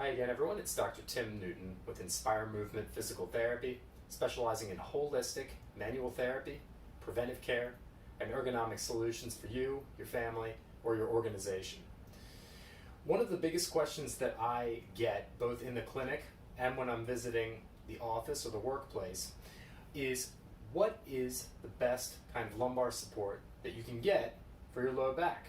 Hi again, everyone. It's Dr. Tim Newton with Inspire Movement Physical Therapy, specializing in holistic manual therapy, preventive care, and ergonomic solutions for you, your family, or your organization. One of the biggest questions that I get, both in the clinic and when I'm visiting the office or the workplace, is what is the best kind of lumbar support that you can get for your low back?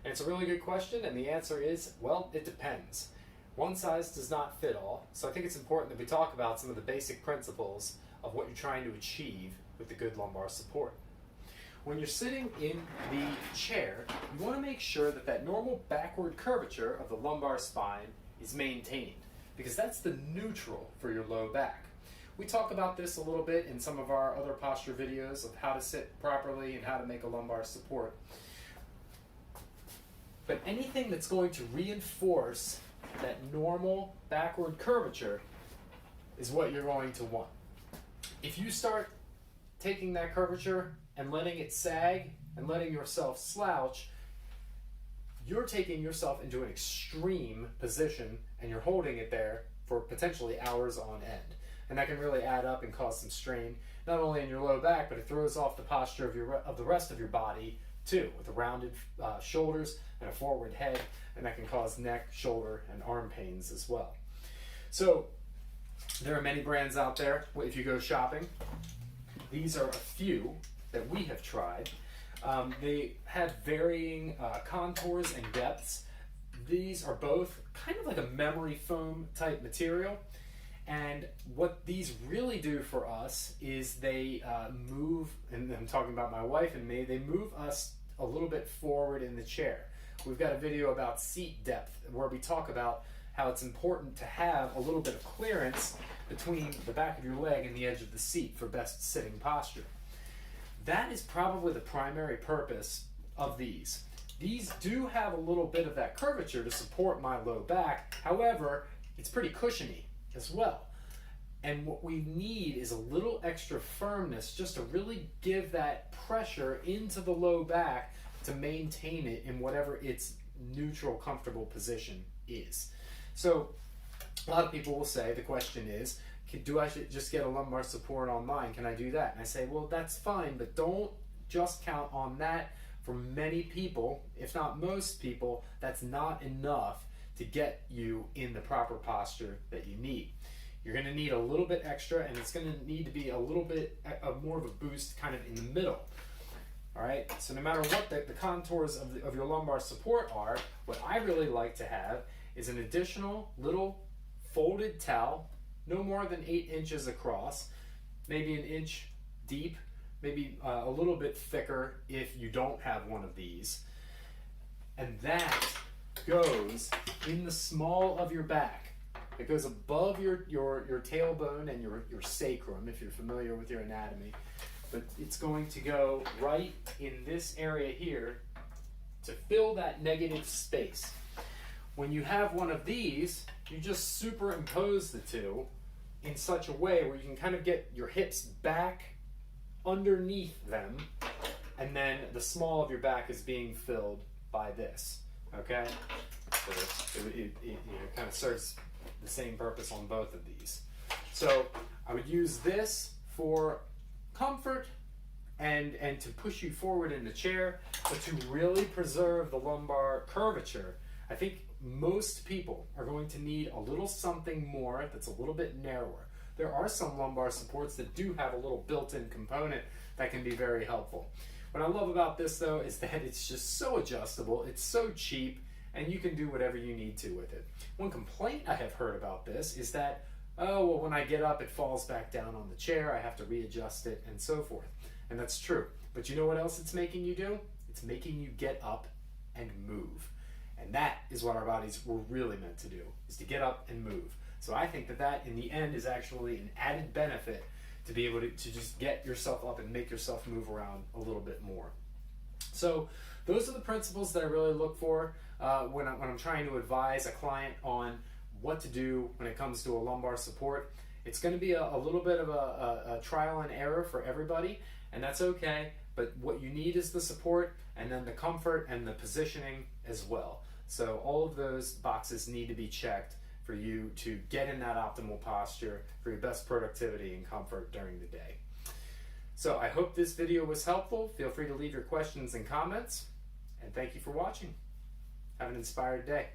And it's a really good question, and the answer is, well, it depends. One size does not fit all, so I think it's important that we talk about some of the basic principles of what you're trying to achieve with the good lumbar support. When you're sitting in the chair, you want to make sure that that normal backward curvature of the lumbar spine is maintained, because that's the neutral for your low back. We talk about this a little bit in some of our other posture videos of how to sit properly and how to make a lumbar support. But anything that's going to reinforce that normal backward curvature is what you're going to want. If you start taking that curvature and letting it sag and letting yourself slouch, you're taking yourself into an extreme position and you're holding it there for potentially hours on end. And that can really add up and cause some strain, not only in your low back, but it throws off the posture of the rest of your body too, with the rounded shoulders and a forward head, and that can cause neck, shoulder, and arm pains as well. So there are many brands out there. If you go shopping, these are a few that we have tried. They have varying contours and depths. These are both kind of like a memory foam type material. And what these really do for us is they move, and I'm talking about my wife and me, they move us a little bit forward in the chair. We've got a video about seat depth where we talk about how it's important to have a little bit of clearance between the back of your leg and the edge of the seat for best sitting posture. That is probably the primary purpose of these. These do have a little bit of that curvature to support my low back. However, it's pretty cushiony as well. And what we need is a little extra firmness just to really give that pressure into the low back to maintain it in whatever its neutral, comfortable position is. So a lot of people will say, the question is, do I just get a lumbar support online? Can I do that? And I say, well, that's fine, but don't just count on that. For many people, if not most people, that's not enough to get you in the proper posture that you need. You're going to need a little bit extra, and it's going to need to be a little bit more of a boost kind of in the middle. All right, so no matter what the contours of your lumbar support are, what I really like to have is an additional little folded towel, no more than 8 inches across, maybe an inch deep, maybe a little bit thicker if you don't have one of these. And that goes in the small of your back. It goes above your tailbone and your sacrum, if you're familiar with your anatomy. But it's going to go right in this area here to fill that negative space. When you have one of these, you just superimpose the two in such a way where you can kind of get your hips back underneath them, and then the small of your back is being filled by this. Okay? So it kind of serves the same purpose on both of these. So I would use this for comfort and to push you forward in the chair, but to really preserve the lumbar curvature. I think most people are going to need a little something more that's a little bit narrower. There are some lumbar supports that do have a little built-in component that can be very helpful. What I love about this though is that it's just so adjustable, it's so cheap, and you can do whatever you need to with it. One complaint I have heard about this is that, oh, well, when I get up, it falls back down on the chair, I have to readjust it, and so forth. And that's true. But you know what else it's making you do? It's making you get up and move. And that is what our bodies were really meant to do, is to get up and move. So I think that in the end is actually an added benefit to be able to just get yourself up and make yourself move around a little bit more. So those are the principles that I really look for when I'm trying to advise a client on what to do when it comes to a lumbar support. It's going to be a little bit of a trial and error for everybody, and that's okay, but what you need is the support and then the comfort and the positioning as well. So all of those boxes need to be checked for you to get in that optimal posture for your best productivity and comfort during the day. So I hope this video was helpful. Feel free to leave your questions and comments, and thank you for watching. Have an inspired day.